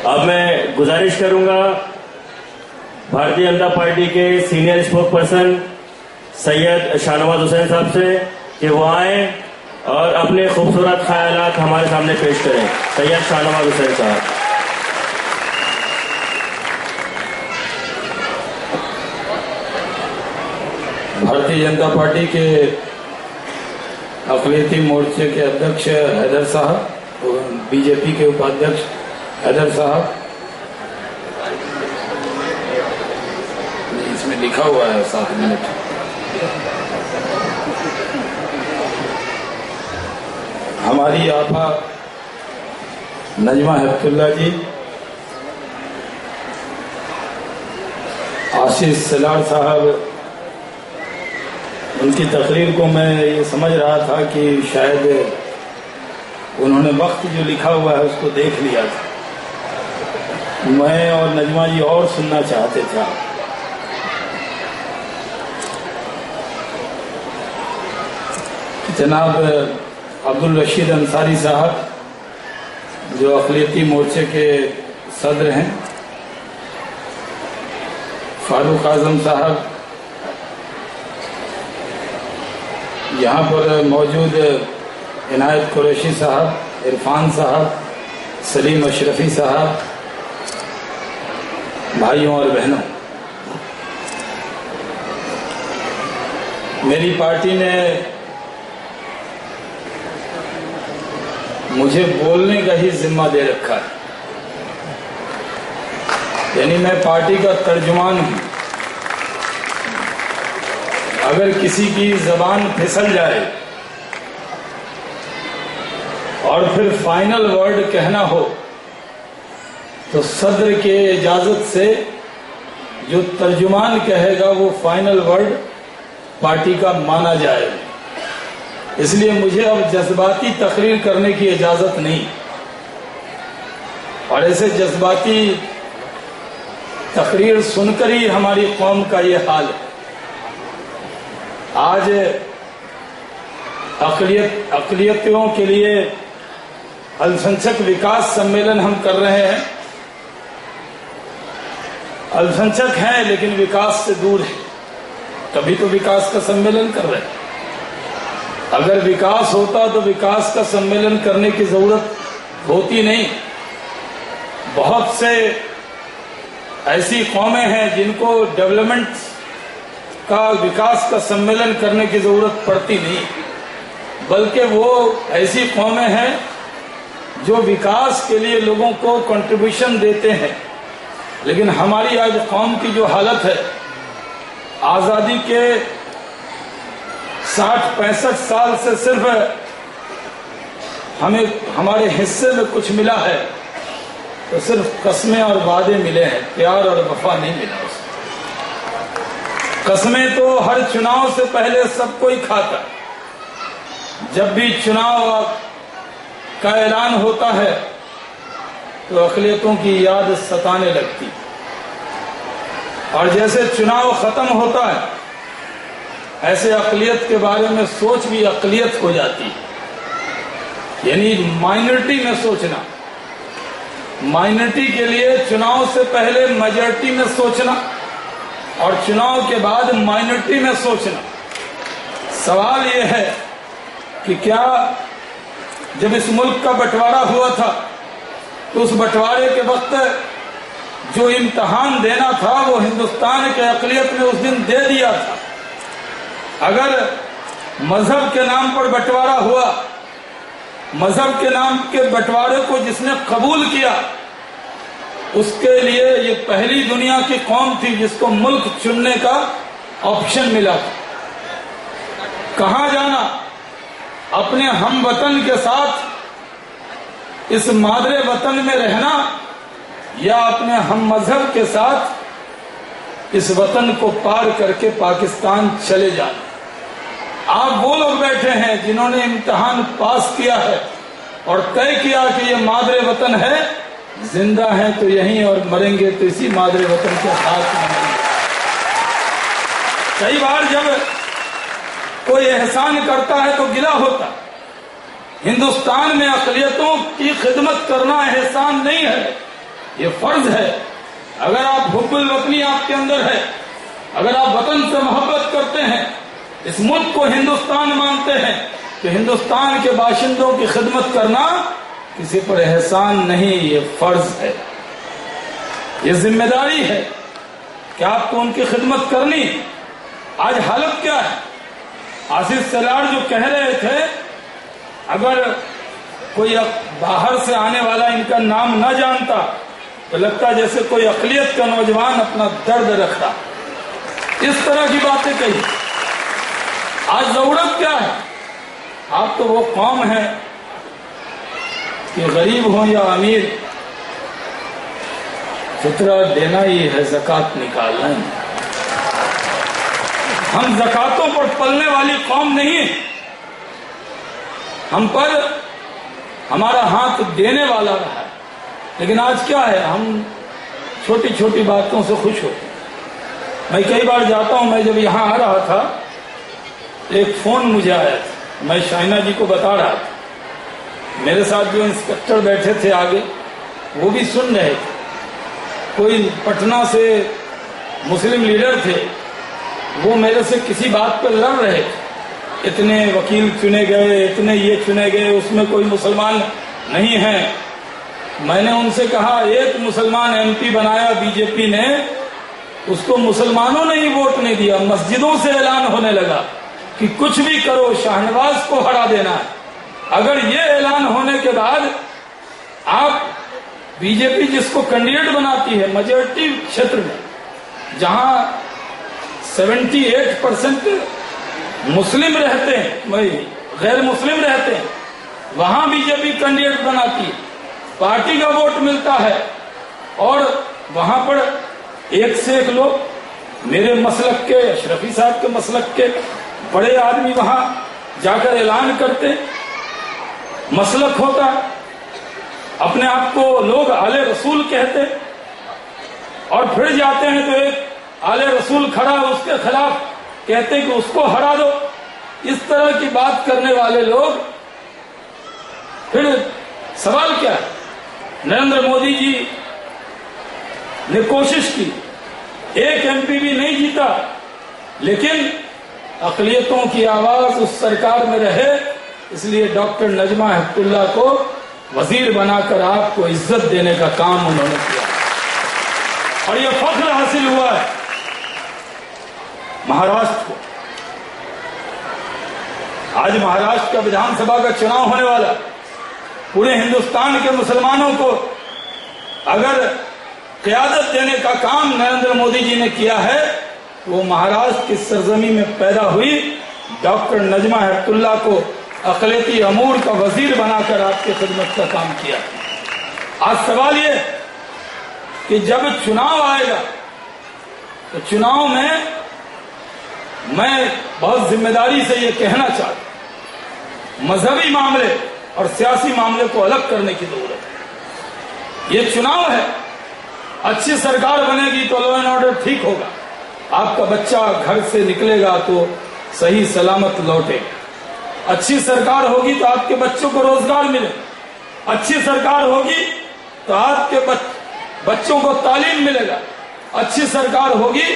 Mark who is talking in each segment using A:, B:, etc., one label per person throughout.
A: अब मैं गुजारिश करूंगा भारतीय जनता पार्टी के senior spoke person Syed Shahnawaz Hussain साहब से कि वो आए और अपने खूबसूरत ख्यालात हमारे सामने पेश करें। सैयद शाहनवाज हुसैन साहब।
B: भारतीय जनता पार्टी के अक़लियती मोर्चे के अध्यक्ष हैदर साहब और बीजेपी के उपाध्यक्ष हैदर साहब, इसमें लिखा हुआ है 7 मिनट। हमारी आपा नजमा हेप्तुल्ला जी, आशीष सलार साहब, उनकी तकरीर को मैं ये समझ रहा था कि शायद उन्होंने वक्त जो लिखा हुआ है उसको देख लिया था। मैं और नजमा जी और सुनना चाहते थे। जनाब अब्दुल रशीद अंसारी साहब जो अक़लियती मोर्चे के सदर हैं, फारूक आजम साहब, यहाँ पर मौजूद इनायत कुरैशी साहब, इरफान साहब, सलीम अशरफी साहब, भाइयों और बहनों, मेरी पार्टी ने मुझे बोलने का ही जिम्मा दे रखा है, यानी मैं पार्टी का तर्जुमान हूं। अगर किसी की जबान फिसल जाए और फिर फाइनल वर्ड कहना हो तो सदर के इजाजत से जो तर्जुमान कहेगा वो फाइनल वर्ड पार्टी का माना जाएगा। इसलिए मुझे अब जज्बाती तकरीर करने की इजाजत नहीं, और ऐसे जज्बाती तकरीर सुनकर ही हमारी कौम का ये हाल है। आज अक़लियतियों के लिए अल्पसंख्यक विकास सम्मेलन हम कर रहे हैं। अल्पसंख्यक हैं लेकिन विकास से दूर है, तभी तो विकास का सम्मेलन कर रहे हैं। अगर विकास होता तो विकास का सम्मेलन करने की जरूरत होती नहीं। बहुत से ऐसी कौमें हैं जिनको डेवलपमेंट का, विकास का सम्मेलन करने की जरूरत पड़ती नहीं, बल्कि वो ऐसी कौमें हैं जो विकास के लिए लोगों को कंट्रीब्यूशन देते हैं। लेकिन हमारी आज कौम की जो हालत है, आजादी के 60-65 साल से सिर्फ हमें हमारे हिस्से में कुछ मिला है तो सिर्फ कस्में और वादे मिले हैं, प्यार और वफा नहीं मिला। कस्में तो हर चुनाव से पहले सब कोई खाता। जब भी चुनाव का ऐलान होता है तो अक़लियतों की याद सताने लगती, और जैसे चुनाव खत्म होता है ऐसे अक़लियत के बारे में सोच भी अक़लियत हो जाती है। यानी माइनॉरिटी में सोचना, माइनॉरिटी के लिए चुनाव से पहले मेजॉरिटी में सोचना और चुनाव के बाद माइनॉरिटी में सोचना। सवाल यह है कि क्या जब इस मुल्क का बंटवारा हुआ था तो उस बंटवारे के वक्त जो इम्तहान देना था वो हिंदुस्तान के अक़लियत ने उस दिन दे दिया था। अगर मजहब के नाम पर बंटवारा हुआ, मजहब के नाम के बंटवारे को जिसने कबूल किया उसके लिए ये पहली दुनिया की कौम थी जिसको मुल्क चुनने का ऑप्शन मिला था। कहां जाना, अपने हम वतन के साथ इस मादरे वतन में रहना या अपने हम मजहब के साथ इस वतन को पार करके पाकिस्तान चले जाना। आप वो लोग बैठे हैं जिन्होंने इम्तिहान पास किया है और तय किया कि ये मादरे वतन है, जिंदा हैं तो यहीं और मरेंगे तो इसी मादरे वतन के साथ मरेंगे। कई बार जब कोई एहसान करता है तो गिला होता। हिंदुस्तान में अक़लियतों की खिदमत करना एहसान नहीं है, ये फर्ज है। अगर आप हुब्बुल वतनी आपके अंदर है, अगर आप वतन से मोहब्बत करते हैं, इस मुल्क को हिंदुस्तान मानते हैं, तो हिंदुस्तान के बाशिंदों की खिदमत करना किसी पर एहसान नहीं, ये फर्ज है, ये जिम्मेदारी है कि आपको उनकी खिदमत करनी। आज हालत क्या है? आशीष सलार जो कह रहे थे, अगर कोई बाहर से आने वाला इनका नाम न जानता तो लगता जैसे कोई अकलियत का नौजवान अपना दर्द रख रहा, इस तरह की बातें कही। आज जरूरत क्या है? आप तो वो कौम है कि गरीब हो या अमीर, फितरा देना ही है, ज़कात निकालना ही। हम ज़कातों पर पलने वाली कौम नहीं, हम पर हमारा हाथ देने वाला रहा है। लेकिन आज क्या है, हम छोटी छोटी बातों से खुश होते हैं। मैं कई बार जाता हूं, मैं जब यहां आ रहा था एक फोन मुझे आया था, मैं शाइना जी को बता रहा था, मेरे साथ जो इंस्पेक्टर बैठे थे आगे वो भी सुन रहे थे। कोई पटना से मुस्लिम लीडर थे, वो मेरे से किसी बात पर लड़ रहे थे, इतने वकील चुने गए, इतने ये चुने गए, उसमें कोई मुसलमान नहीं है। मैंने उनसे कहा, एक मुसलमान एमपी बनाया बीजेपी ने, उसको मुसलमानों ने ही वोट नहीं दिया, मस्जिदों से ऐलान होने लगा कि कुछ भी करो शाहनवाज को हरा देना है। अगर ये ऐलान होने के बाद आप बीजेपी जिसको कैंडिडेट बनाती है मेजॉरिटी क्षेत्र में, जहां 78% मुस्लिम रहते हैं, वही गैर मुस्लिम रहते हैं, वहां बीजेपी कैंडिडेट बनाती है, पार्टी का वोट मिलता है, और वहां पर एक से एक लोग मेरे मसलक के, अशरफी साहब के मसलक के बड़े आदमी वहां जाकर ऐलान करते, मसलक होता, अपने आप को लोग आले रसूल कहते, और फिर जाते हैं तो एक आले रसूल खड़ा, उसके खिलाफ कहते कि उसको हरा दो। इस तरह की बात करने वाले लोग, फिर सवाल क्या है? नरेंद्र मोदी जी ने कोशिश की, एक एमपी भी नहीं जीता, लेकिन अक़लियतों की आवाज उस सरकार में रहे, इसलिए डॉक्टर नजमा हेपतुल्लाह को वजीर बनाकर आपको इज्जत देने का काम उन्होंने किया, और यह फख्र हासिल हुआ है महाराष्ट्र को। आज महाराष्ट्र का विधानसभा का चुनाव होने वाला, पूरे हिंदुस्तान के मुसलमानों को अगर क़यादत देने का काम नरेंद्र मोदी जी ने किया है, वो महाराष्ट्र की सरजमी में पैदा हुई डॉक्टर नजमा हेपतुल्लाह को अक़लियती अमूर का वजीर बनाकर आपकी खिदमत का काम किया। आज सवाल ये कि जब चुनाव आएगा तो चुनाव में मैं बहुत जिम्मेदारी से ये कहना चाहता हूं, मजहबी मामले और सियासी मामले को अलग करने की जरूरत है। ये चुनाव है, अच्छी सरकार बनेगी तो लॉ एंड ऑर्डर ठीक होगा, आपका बच्चा घर से निकलेगा तो सही सलामत लौटेगा, अच्छी सरकार होगी तो आपके बच्चों को रोजगार मिले, अच्छी सरकार होगी तो आपके बच्चों को तालीम मिलेगा, अच्छी सरकार होगी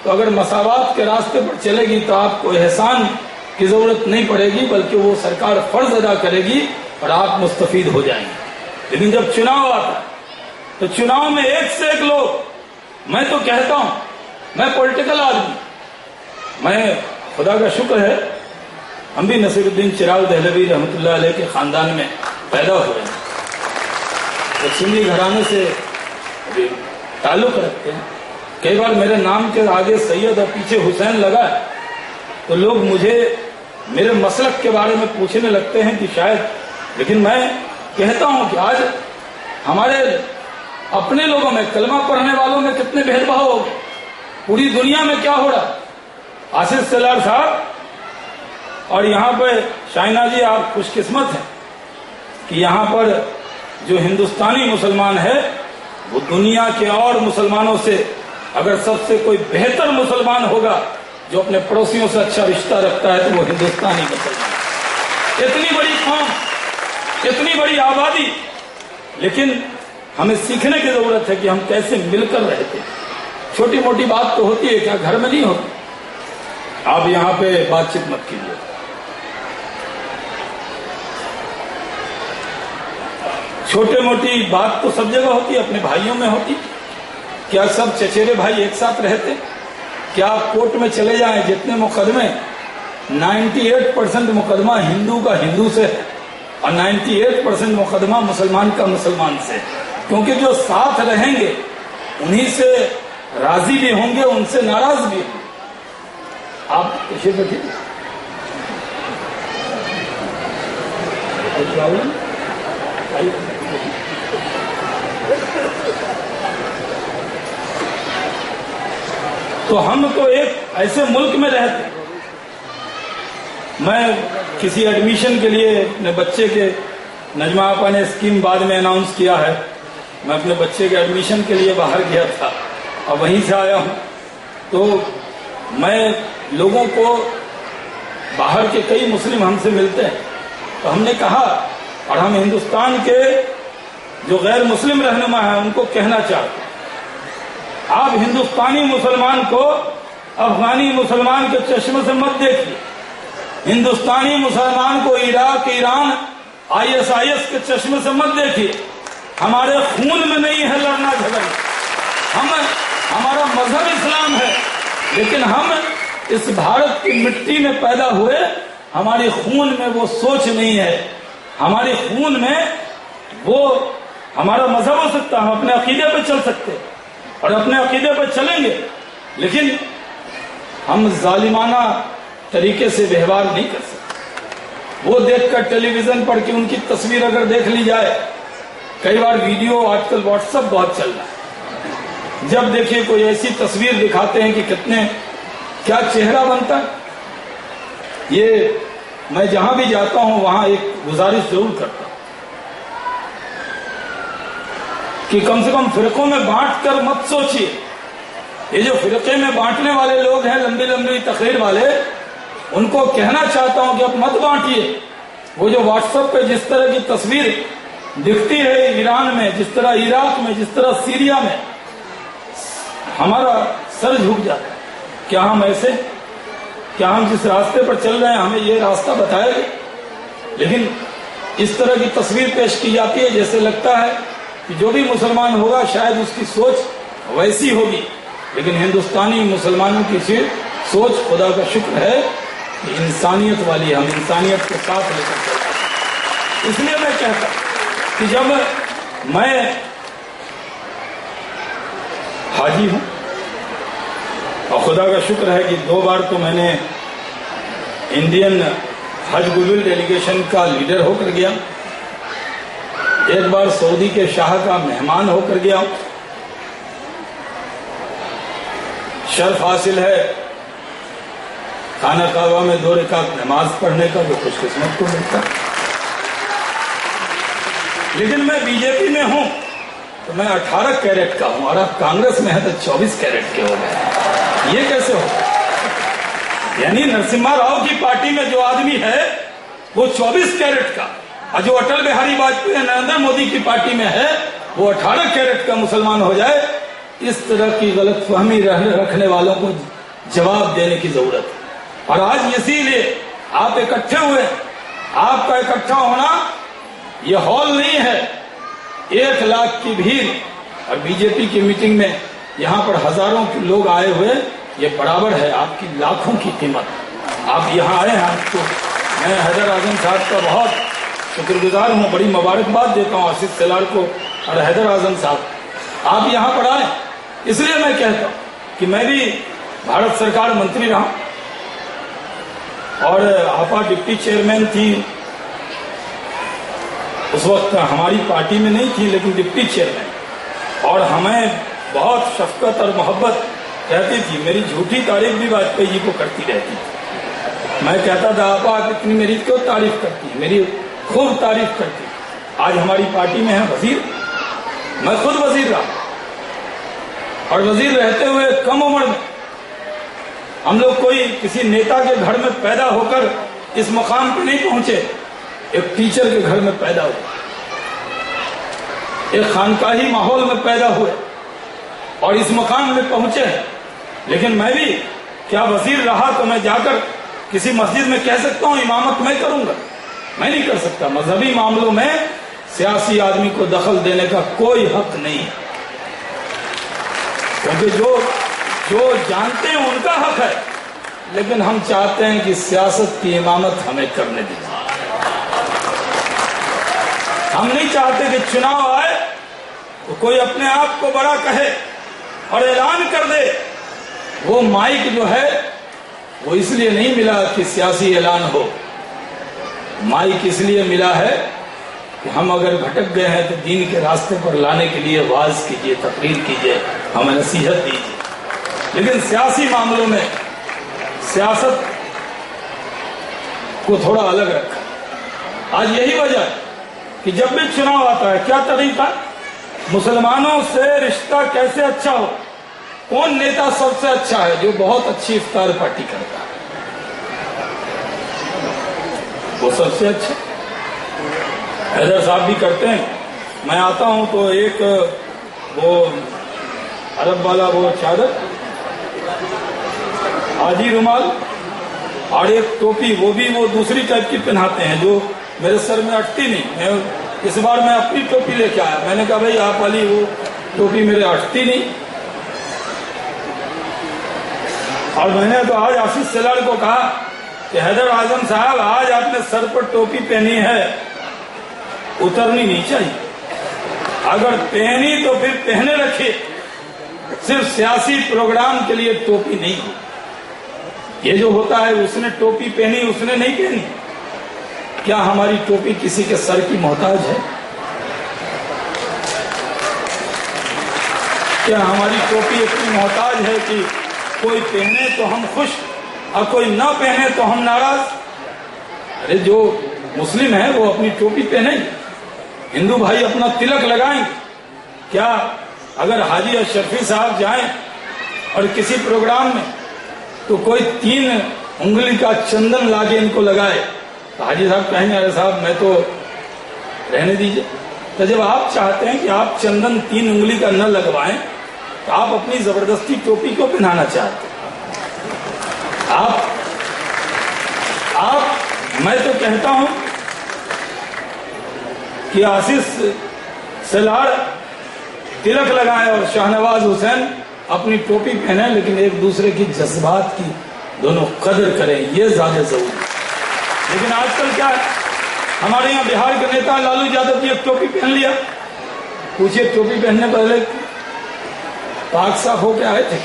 B: तो अगर मसावात के रास्ते पर चलेगी तो आपको एहसान की जरूरत नहीं पड़ेगी, बल्कि वो सरकार फर्ज अदा करेगी और आप मुस्तफीद हो जाएंगे। लेकिन जब चुनाव आता है तो चुनाव में एक से एक लोग, मैं तो कहता हूं, मैं पॉलिटिकल आदमी, मैं खुदा का शुक्र है हम भी नसीरुद्दीन चिराग दहलवी रहमतुल्लाह अलैह के खानदान में पैदा हुए हैं, तो सिंधी घराने से ताल्लुक रखते हैं। कई बार मेरे नाम के आगे सैयद और पीछे हुसैन लगा है तो लोग मुझे मेरे मसलक के बारे में पूछने लगते हैं कि शायद, लेकिन मैं कहता हूं कि आज हमारे अपने लोगों में, कलमा पढ़ने वालों में कितने भेदभाव हो गए, पूरी दुनिया में क्या हो रहा। आशीष सलार साहब और यहाँ पे शाइना जी, आप खुशकिस्मत हैं कि यहाँ पर जो हिंदुस्तानी मुसलमान है वो दुनिया के और मुसलमानों से अगर सबसे कोई बेहतर मुसलमान होगा जो अपने पड़ोसियों से अच्छा रिश्ता रखता है तो वो हिंदुस्तानी मुसलमान। इतनी बड़ी कौम, इतनी बड़ी आबादी, लेकिन हमें सीखने की जरूरत है कि हम कैसे मिलकर रहते हैं। छोटी मोटी बात तो होती है, क्या घर में नहीं होती? आप यहां पे बातचीत मत कीजिए। छोटे मोटी बात तो सब जगह होती है, अपने भाइयों में होती। क्या सब चचेरे भाई एक साथ रहते? क्या आप कोर्ट में चले जाएं, जितने मुकदमे 98% मुकदमा हिंदू का हिंदू से है और 98% मुकदमा मुसलमान का मुसलमान से, क्योंकि जो साथ रहेंगे उन्हीं से राजी भी होंगे, उनसे नाराज भी होंगे। आप इसे बैठिए। तो हम तो एक ऐसे मुल्क में रहते हैं। मैं किसी एडमिशन के लिए अपने बच्चे के, नजमा आपा ने स्कीम बाद में अनाउंस किया है, मैं अपने बच्चे के एडमिशन के लिए बाहर गया था और वहीं से आया हूं। तो मैं लोगों को, बाहर के कई मुस्लिम हमसे मिलते हैं, तो हमने कहा, और हम हिंदुस्तान के जो गैर मुस्लिम रहनुमा हैं उनको कहना चाहते हैं, आप हिंदुस्तानी मुसलमान को अफगानी मुसलमान के चश्मे से मत देखिए। हिंदुस्तानी मुसलमान को इराक, ईरान, ISIS के चश्मे से मत देखिए। हमारे खून में नहीं है लड़ना झगड़ना। हमारा मजहब इस्लाम है, लेकिन हम इस भारत की मिट्टी में पैदा हुए, हमारे खून में वो सोच नहीं है। हमारे खून में वो, हमारा मजहब हो सकता है, हम अपने अकीदे पे चल सकते हैं और अपने अकीदे पे चलेंगे, लेकिन हम जालिमाना तरीके से व्यवहार नहीं कर सकते। वो देखकर टेलीविजन पर कि उनकी तस्वीर अगर देख ली जाए, कई बार वीडियो, आजकल व्हाट्सएप बहुत चल रहा है, जब देखिए कोई ऐसी तस्वीर दिखाते हैं कि कितने, क्या चेहरा बनता है। ये मैं जहां भी जाता हूं वहां एक गुजारिश जरूर करता हूं कि कम से कम फिरकों में बांट कर मत सोचिए। ये जो फिरके में बांटने वाले लोग हैं, लंबी लंबी तकरीर वाले, उनको कहना चाहता हूं कि अब मत बांटिए। वो जो व्हाट्सएप पे जिस तरह की तस्वीर दिखती है ईरान में, जिस तरह इराक में, जिस तरह सीरिया में, हमारा सर झुक जाता है। क्या हम ऐसे, क्या हम जिस रास्ते पर चल रहे हैं हमें ये रास्ता बताया गया, लेकिन इस तरह की तस्वीर पेश की जाती है जैसे लगता है कि जो भी मुसलमान होगा शायद उसकी सोच वैसी होगी, लेकिन हिंदुस्तानी मुसलमानों की सोच, खुदा का शुक्र है कि इंसानियत वाली, हम इंसानियत के साथ लेकर चलते हैं। इसलिए मैं कहता कि जब मैं हाजी हूं, और खुदा का शुक्र है कि 2 बार तो मैंने इंडियन हज गुडविल डेलीगेशन का लीडर होकर गया, एक बार सऊदी के शाह का मेहमान होकर गया। शर्फ हासिल है खाना काबा में 2 रकात नमाज पढ़ने का, जो खुशकिस्मत को मिलता। लेकिन मैं बीजेपी में हूं तो मैं 18 कैरेट का हूं, और अब कांग्रेस में है तो 24 कैरेट के हो गए। ये कैसे हो? यानी नरसिम्हा राव की पार्टी में जो आदमी है वो 24 कैरेट का, और जो अटल बिहारी वाजपेयी, नरेंद्र मोदी की पार्टी में है वो 18 कैरेट का मुसलमान हो जाए। इस तरह की गलतफहमी रखने वालों को जवाब देने की जरूरत है। और आज इसीलिए आप इकट्ठे हुए। आपका इकट्ठा होना यह हॉल नहीं है, 1 लाख की भीड़, और बीजेपी की मीटिंग में यहां पर हजारों के लोग आए हुए, ये बराबर है आपकी लाखों की कीमत। आप यहां आए हैं, तो मैं हैदर आजम साहब का बहुत शुक्रगुजार हूं, बड़ी मुबारकबाद देता हूं आसिफ सेलार को और हैदर आजम साहब, आप यहां पर आए। इसलिए मैं कहता हूं कि मैं भी भारत सरकार मंत्री रहा, और आपा डिप्टी चेयरमैन थी, उस वक्त हमारी पार्टी में नहीं थी लेकिन डिप्टी चेयरमैन, और हमें बहुत शफकत और मोहब्बत रहती थी। मेरी झूठी तारीफ भी वाजपेयी जी को करती रहती थी। मैं कहता था आपा आप इतनी मेरी क्यों तारीफ करती है, मेरी खूब तारीफ करती। आज हमारी पार्टी में है वजीर, मैं खुद वजीर रहा, और वजीर रहते हुए कम उम्र में हम लोग कोई किसी नेता के घर में पैदा होकर इस मुकाम पे नहीं पहुंचे, एक टीचर के घर में पैदा हुए। एक खानकाही माहौल में पैदा हुए और इस मकाम में पहुंचे हैं। लेकिन मैं भी क्या वजीर रहा तो मैं जाकर किसी मस्जिद में कह सकता हूं इमामत मैं करूंगा? मैं नहीं कर सकता। मजहबी मामलों में सियासी आदमी को दखल देने का कोई हक नहीं है, क्योंकि जो जानते हैं उनका हक है, लेकिन हम चाहते हैं कि सियासत की इमामत हमें करने दीजिए। हम नहीं चाहते कि चुनाव आए तो कोई अपने आप को बड़ा कहे और ऐलान कर दे। वो माइक जो है वो इसलिए नहीं मिला कि सियासी ऐलान हो, माइक इसलिए मिला है कि हम अगर भटक गए हैं तो दीन के रास्ते पर लाने के लिए वाज कीजिए, तकरीर कीजिए, हमें नसीहत दीजिए। लेकिन सियासी मामलों में सियासत को थोड़ा अलग रखा। आज यही वजह है कि जब भी चुनाव आता है क्या तरीका, मुसलमानों से रिश्ता कैसे अच्छा हो, कौन नेता सबसे अच्छा है, जो बहुत अच्छी इफ्तार पार्टी करता है वो सबसे अच्छा। हैदर साहब भी करते हैं। मैं आता हूं तो एक वो अरब वाला वो चादर, आजी रुमाल और एक टोपी, वो भी वो दूसरी टाइप की पहनाते हैं जो मेरे सर में अटती नहीं। इस बार मैं अपनी टोपी लेके आया। मैंने कहा भाई आप वाली वो टोपी मेरे अटती नहीं। और मैंने तो आज आशीष सेलार को कहा कि हैदर आजम साहब आज आपने सर पर टोपी पहनी है, उतरनी नहीं चाहिए। अगर पहनी तो फिर पहने रखिए, सिर्फ सियासी प्रोग्राम के लिए टोपी नहीं। ये जो होता है उसने टोपी पहनी उसने नहीं पहनी, क्या हमारी टोपी किसी के सर की मोहताज है? क्या हमारी टोपी इतनी मोहताज है कि कोई पहने तो हम खुश और कोई ना पहने तो हम नाराज? अरे जो मुस्लिम है वो अपनी टोपी पहने, हिंदू भाई अपना तिलक लगाएं। क्या अगर हाजी अशरफी साहब जाएं और किसी प्रोग्राम में तो कोई 3 उंगली का चंदन लाके इनको लगाए तो हाजी साहब कहेंगे अरे साहब मैं तो रहने दीजिए। तो जब आप चाहते हैं कि आप चंदन 3 उंगली का न लगवाएं तो आप अपनी जबरदस्ती टोपी को पहनाना चाहते हैं। मैं तो कहता हूं कि आशीष सेलार तिलक लगाए और शाहनवाज हुसैन अपनी टोपी पहने, लेकिन एक दूसरे की जज्बात की दोनों कदर करें, ये ज्यादा जरूरी है। लेकिन आजकल क्या है, हमारे यहाँ बिहार के नेता लालू यादव जी एक टोपी पहन लिया। पूछिए टोपी पहनने पहले पाक साफ होके आए थे?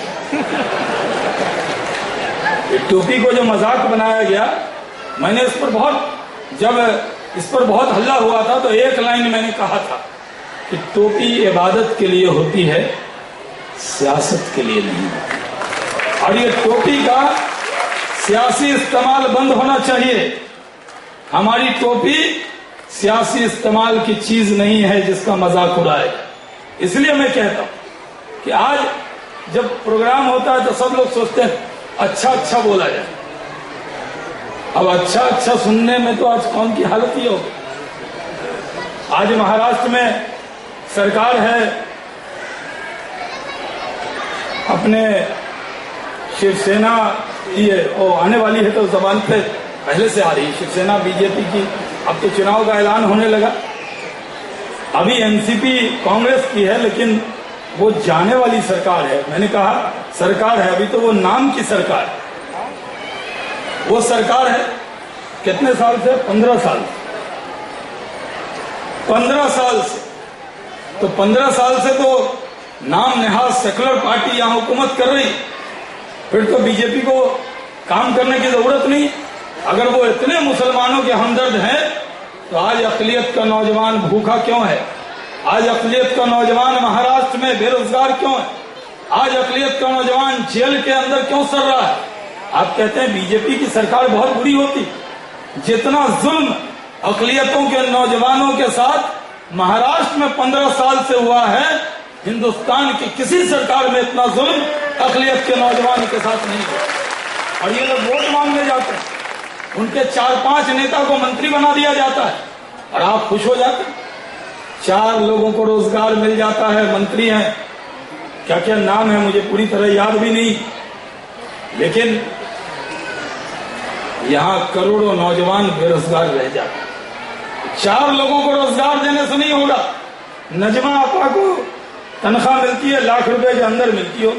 B: टोपी को जो मजाक बनाया गया, मैंने जब इस पर बहुत हल्ला हुआ था तो एक लाइन मैंने कहा था कि टोपी इबादत के लिए होती है, सियासत के लिए नहीं। और ये टोपी का सियासी इस्तेमाल बंद होना चाहिए। हमारी टोपी सियासी इस्तेमाल की चीज नहीं है जिसका मजाक उड़ाए। इसलिए मैं कहता हूं कि आज जब प्रोग्राम होता है तो सब लोग सोचते हैं अच्छा अच्छा बोला जाए। अब अच्छा अच्छा सुनने में तो आज कौन की हालत ही होगी। आज महाराष्ट्र में सरकार है, अपने शिवसेना ये आने वाली है तो जबान पे पहले से आ रही है शिवसेना बीजेपी की। अब तो चुनाव का ऐलान होने लगा। अभी एनसीपी कांग्रेस की है, लेकिन वो जाने वाली सरकार है। मैंने कहा सरकार है, अभी तो वो नाम की सरकार है। वो सरकार है कितने साल से? 15 साल। 15 साल से तो 15 साल से तो नाम नेहाज सेकुलर पार्टी यहां हुकूमत कर रही, फिर तो बीजेपी को काम करने की जरूरत नहीं। अगर वो इतने मुसलमानों के हमदर्द हैं तो आज अकलियत का नौजवान भूखा क्यों है? आज अकलियत का नौजवान महाराष्ट्र में बेरोजगार क्यों है? आज अकलियत का नौजवान जेल के अंदर क्यों सड़ रहा है? आप कहते हैं बीजेपी की सरकार बहुत बुरी होती। जितना जुल्म अकलियतों के नौजवानों के साथ महाराष्ट्र में 15 साल से हुआ है, हिंदुस्तान की किसी सरकार में इतना जुल्म अकलियत के नौजवान के साथ नहीं हुआ। और ये लोग वोट मांगने जाते हैं, उनके 4-5 नेता को मंत्री बना दिया जाता है और आप खुश हो जाते हैं। 4 लोगों को रोजगार मिल जाता है। मंत्री हैं, क्या क्या नाम है मुझे पूरी तरह याद भी नहीं, लेकिन यहां करोड़ों नौजवान बेरोजगार रह जाते। 4 लोगों को रोजगार देने से नहीं होगा। नजमा आपा को तनख्वाह मिलती है, लाख रुपए के अंदर मिलती हो।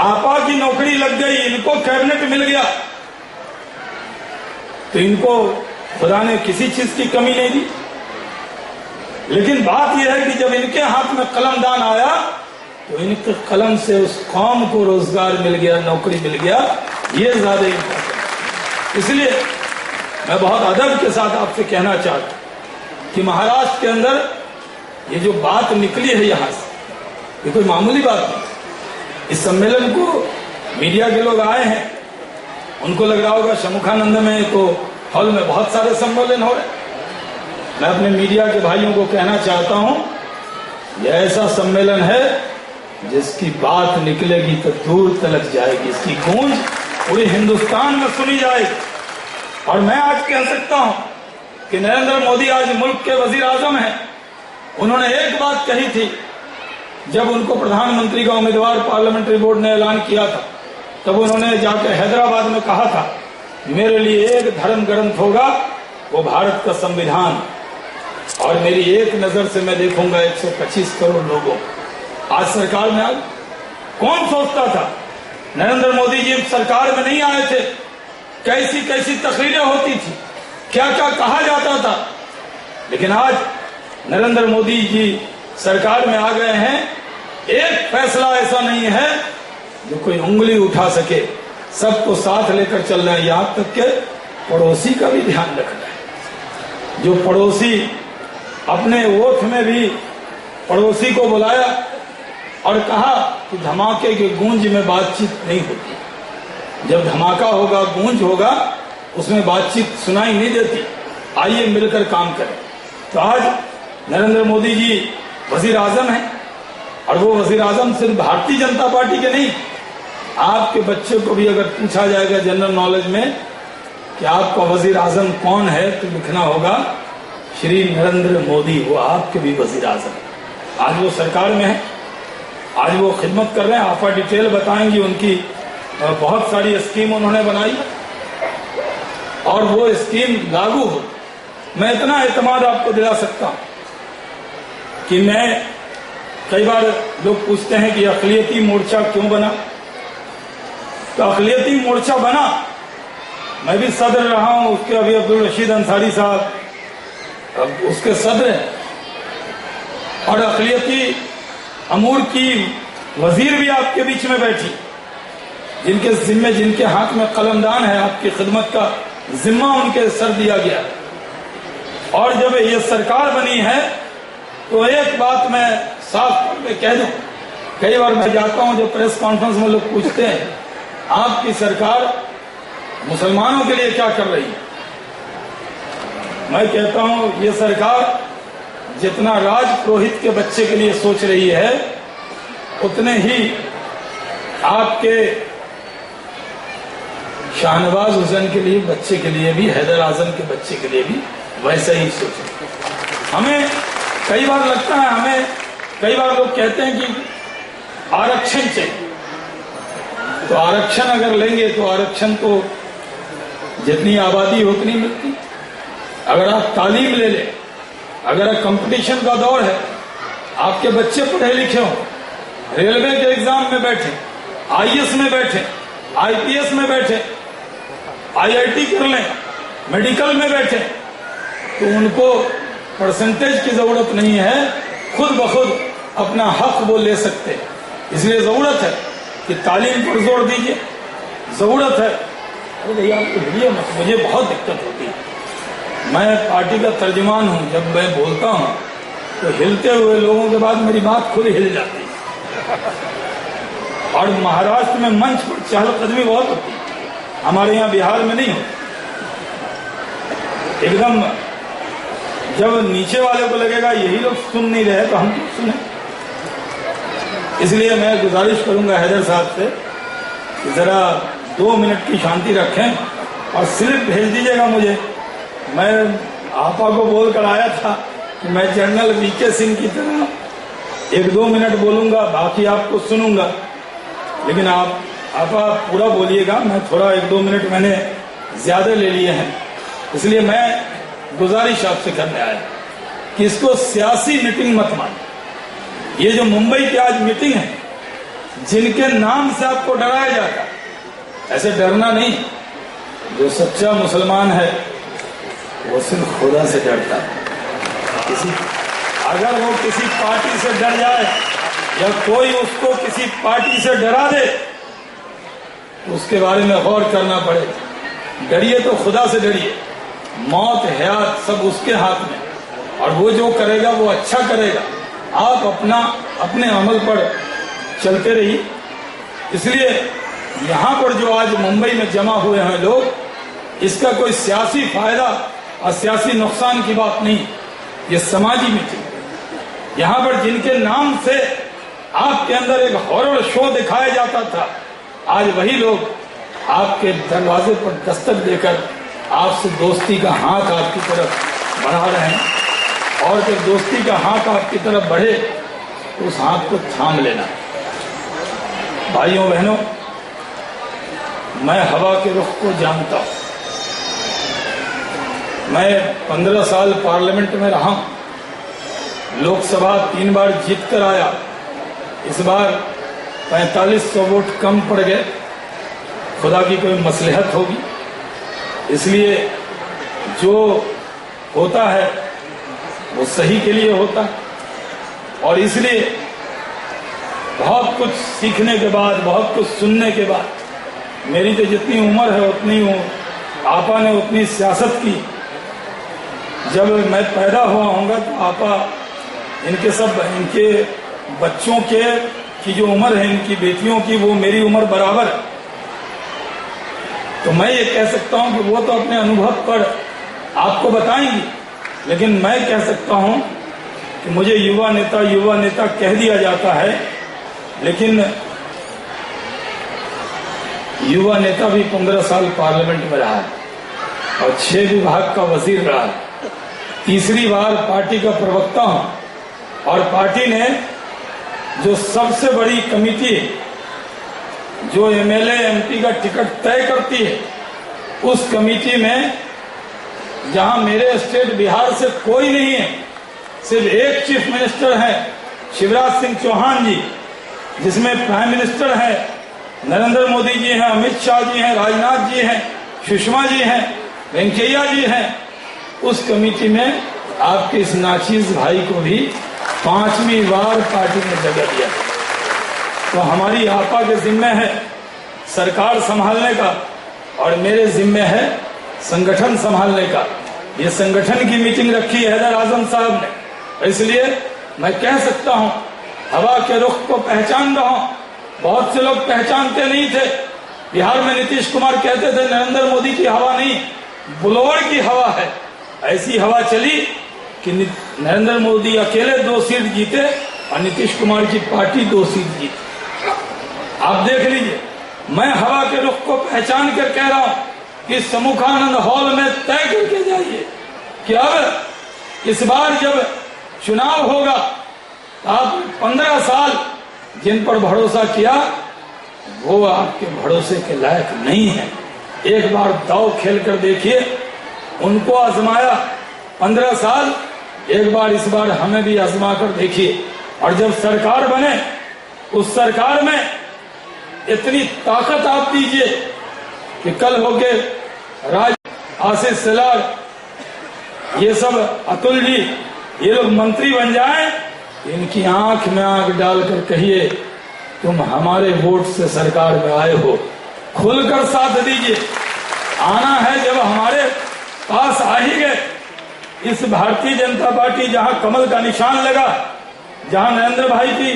B: आपा की नौकरी लग गई, इनको कैबिनेट मिल गया, तो इनको खुदा ने किसी चीज की कमी नहीं दी। लेकिन बात यह है कि जब इनके हाथ में कलमदान आया तो इनके कलम से उस कौम को रोजगार मिल गया, नौकरी मिल गया। ये ज्यादा इम्पोर्टेंट। इसलिए मैं बहुत अदब के साथ आपसे कहना चाहता हूं कि महाराष्ट्र के अंदर ये जो बात निकली है यहां से, ये कोई मामूली बात नहीं। इस सम्मेलन को मीडिया के लोग आए हैं, उनको लग रहा होगा शमुखानंद में तो हॉल में बहुत सारे सम्मेलन हो रहे। मैं अपने मीडिया के भाइयों को कहना चाहता हूं, यह ऐसा सम्मेलन है जिसकी बात निकलेगी तो दूर तलक जाएगी, इसकी गूंज पूरे हिंदुस्तान में सुनी जाएगी। और मैं आज कह सकता हूं कि नरेंद्र मोदी आज मुल्क के वजीर आजम हैं। उन्होंने एक बात कही थी जब उनको प्रधानमंत्री का उम्मीदवार पार्लियामेंट्री बोर्ड ने ऐलान किया था, तब उन्होंने जाकर हैदराबाद में कहा था, मेरे लिए एक धर्म ग्रंथ होगा, वो भारत का संविधान, और मेरी एक नजर से मैं देखूंगा 125 करोड़ लोगों। आज सरकार में आज कौन सोचता था? नरेंद्र मोदी जी सरकार में नहीं आए थे, कैसी कैसी तकरीरें होती थी, क्या क्या कहा जाता था। लेकिन आज नरेंद्र मोदी जी सरकार में आ गए हैं, एक फैसला ऐसा नहीं है जो कोई उंगली उठा सके, सबको साथ लेकर चल रहे हैं। यहां तक के पड़ोसी का भी ध्यान रख रहे हैं। जो पड़ोसी अपने वोट में भी पड़ोसी को बुलाया और कहा कि धमाके के गूंज में बातचीत नहीं होती, जब धमाका होगा, गूंज होगा, उसमें बातचीत सुनाई नहीं देती, आइए मिलकर काम करें। तो आज नरेंद्र मोदी जी वजीर आजम हैं, और वो वजीर आजम सिर्फ भारतीय जनता पार्टी के नहीं, आपके बच्चे को भी अगर पूछा जाएगा जनरल नॉलेज में कि आपका वजीर आजम कौन है, तो लिखना होगा श्री नरेंद्र मोदी, वो आपके भी वजीर आजम। आज वो सरकार में है, आज वो खिदमत कर रहे हैं। आपा डिटेल बताएंगी उनकी, बहुत सारी स्कीम उन्होंने बनाई और वो स्कीम लागू हो। मैं इतना एतमाद आपको दिला सकता हूं कि मैं, कई बार लोग पूछते हैं कि अक़लियती मोर्चा क्यों बना, तो अक़लियती मोर्चा बना, मैं भी सदर रहा हूं उसके, अभी अब्दुल रशीद अंसारी साहब अब उसके सदर हैं, और अक़लियती अमूर की वजीर भी आपके बीच में बैठी, जिनके जिम्मे, जिनके हाथ में कलमदान है, आपकी खिदमत का जिम्मा उनके सर दिया गया। और जब ये सरकार बनी है तो एक बात मैं साफ तौर पे कह दूं, कई बार मैं जाता हूं, जब प्रेस कॉन्फ्रेंस में लोग पूछते हैं आपकी सरकार मुसलमानों के लिए क्या कर रही है, मैं कहता हूं ये सरकार जितना राज पुरोहित के बच्चे के लिए सोच रही है, उतने ही आपके शाहनवाज हुसैन के लिए बच्चे के लिए भी, हैदर आजम के बच्चे के लिए भी वैसा ही सोचे। हमें कई बार लगता है, हमें कई बार लोग कहते हैं कि आरक्षण चाहिए, तो आरक्षण अगर लेंगे तो आरक्षण तो जितनी आबादी उतनी मिलती। अगर आप तालीम ले लें, अगर कंपटीशन का दौर है, आपके बच्चे पढ़े लिखे हो, रेलवे के एग्जाम में बैठे, आईएएस में बैठे, आईपीएस में बैठे, आईआईटी कर लें, मेडिकल में बैठे, तो उनको परसेंटेज की जरूरत नहीं है, खुद ब खुद अपना हक वो ले सकते हैं। इसलिए जरूरत है कि तालीम पर जोर दीजिए, जरूरत है। अरे भैया आपको हिलिए मत, मुझे बहुत दिक्कत होती है, मैं पार्टी का तर्जुमान हूं, जब मैं बोलता हूं तो हिलते हुए लोगों के बाद मेरी बात खुद हिल जाती है। और महाराष्ट्र में मंच पर चहलकदमी बहुत होती है, हमारे यहाँ बिहार में नहीं होती। एकदम जब नीचे वाले को लगेगा यही लोग सुन नहीं रहे तो हम क्यों सुने। इसलिए मैं गुजारिश करूंगा हैदर साहब से कि जरा 2 मिनट की शांति रखें और स्लिप भेज दीजिएगा मुझे। मैं आपा को बोल कर आया था कि मैं जनरल वीके सिंह की तरह 1-2 मिनट बोलूंगा, बाकी आपको सुनूंगा, लेकिन आप पूरा बोलिएगा। मैं थोड़ा 1-2 मिनट मैंने ज्यादा ले लिए हैं, इसलिए मैं गुजारिश आपसे करने आया कि इसको सियासी मीटिंग मत मानिए। ये जो मुंबई की आज मीटिंग है, जिनके नाम से आपको डराया जाता है, ऐसे डरना नहीं। जो सच्चा मुसलमान है वो सिर्फ खुदा से डरता है। अगर वो किसी पार्टी से डर जाए या कोई उसको किसी पार्टी से डरा दे तो उसके बारे में गौर करना पड़ेगा। डरिए तो खुदा से डरिए। मौत हयात सब उसके हाथ में, और वो जो करेगा वो अच्छा करेगा। आप अपने अमल पर चलते रहिए। इसलिए यहाँ पर जो आज मुंबई में जमा हुए हैं लोग, इसका कोई सियासी फायदा और सियासी नुकसान की बात नहीं, ये समाजी मीटिंग। यहाँ पर जिनके नाम से आपके अंदर एक हॉरर शो दिखाया जाता था, आज वही लोग आपके दरवाजे पर दस्तक देकर आपसे दोस्ती का हाथ आपकी तरफ बढ़ा रहे हैं। और जब दोस्ती का हाथ आपकी तरफ बढ़े तो उस हाथ को थाम लेना। भाइयों बहनों, मैं हवा के रुख को जानता हूं। मैं 15 साल पार्लियामेंट में रहा हूं, लोकसभा 3 बार जीत कर आया। इस बार 4500 वोट कम पड़ गए। खुदा की कोई मसलहत होगी, इसलिए जो होता है वो सही के लिए होता है। और इसलिए बहुत कुछ सीखने के बाद, बहुत कुछ सुनने के बाद, मेरी तो जितनी उम्र है उतनी आपा ने उतनी सियासत की। जब मैं पैदा हुआ होऊंगा तो आपा इनके बच्चों की जो उम्र है, इनकी बेटियों की, वो मेरी उम्र बराबर है। तो मैं ये कह सकता हूं कि वो तो अपने अनुभव पर आपको बताएंगी, लेकिन मैं कह सकता हूं कि मुझे युवा नेता कह दिया जाता है, लेकिन युवा नेता भी 15 साल पार्लियामेंट में रहा है और 6 विभाग का वजीर रहा है। तीसरी बार पार्टी का प्रवक्ता हूं। और पार्टी ने जो सबसे बड़ी कमेटी जो एमएलए एमपी का टिकट तय करती है, उस कमेटी में जहां मेरे स्टेट बिहार से कोई नहीं है, सिर्फ एक चीफ मिनिस्टर है, शिवराज सिंह चौहान जी, जिसमें प्राइम मिनिस्टर है, नरेंद्र मोदी जी हैं, अमित शाह जी हैं, राजनाथ जी हैं, सुषमा जी हैं, वेंकैया जी हैं। उस कमेटी में आपके इस नाचीज भाई को भी 5वीं बार पार्टी ने जगह दिया। तो हमारी आपा के जिम्मे है सरकार संभालने का और मेरे जिम्मे है संगठन संभालने का। ये संगठन की मीटिंग रखी है हैदर आजम साहब ने, इसलिए मैं कह सकता हूं हवा के रुख को पहचान रहा हूं। बहुत से लोग पहचानते नहीं थे। बिहार में नीतीश कुमार कहते थे नरेंद्र मोदी की हवा नहीं, बुलोवर की हवा है। ऐसी हवा चली कि नरेंद्र मोदी अकेले 2 सीट जीते और नीतीश कुमार की पार्टी 2 सीट जीती। आप देख लीजिए, मैं हवा के रुख को पहचान कर कह रहा हूं कि सम्मुखानंद हॉल में तय करके जाइए कि अब इस बार जब चुनाव होगा तो आप 15 साल जिन पर भरोसा किया वो आपके भरोसे के लायक नहीं है। एक बार दाव खेल कर देखिए, उनको आजमाया 15 साल, एक बार इस बार हमें भी आजमा कर देखिए। और जब सरकार बने, उस सरकार में इतनी ताकत आप दीजिए कि कल होके राज आशीष शेलार, ये सब अतुल जी, ये लोग मंत्री बन जाएं, इनकी आंख में आंख डालकर कहिए तुम हमारे वोट से सरकार में आए हो, खुलकर साथ दीजिए। आना है जब हमारे पास आ ही गए। इस भारतीय जनता पार्टी जहां कमल का निशान लगा, जहां नरेंद्र भाई की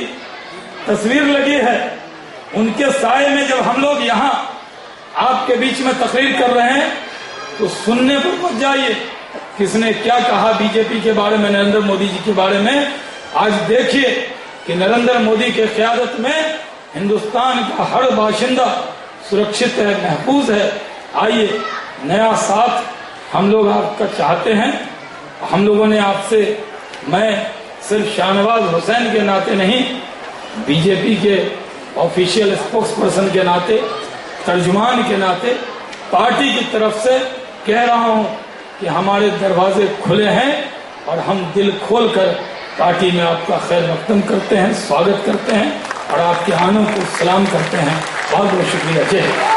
B: तस्वीर लगी है, उनके साए में जब हम लोग यहां आपके बीच में तकरीर कर रहे हैं तो सुनने पर मत जाइए किसने क्या कहा बीजेपी के बारे में, नरेंद्र मोदी जी के बारे में। आज देखिए कि नरेंद्र मोदी के क़यादत में हिंदुस्तान का हर बाशिंदा सुरक्षित है, महफूज है। आइए, नया साथ हम लोग आपका चाहते हैं। हम लोगों ने आपसे मैं सिर्फ शाहनवाज हुसैन के नाते नहीं, बीजेपी के ऑफिशियल स्पोक्स पर्सन के नाते, तर्जुमान के नाते, पार्टी की तरफ से कह रहा हूं कि हमारे दरवाजे खुले हैं और हम दिल खोलकर पार्टी में आपका खैर मकदम करते हैं, स्वागत करते हैं और आपके आनों को सलाम करते हैं। बहुत बहुत शुक्रिया। जय हिंद।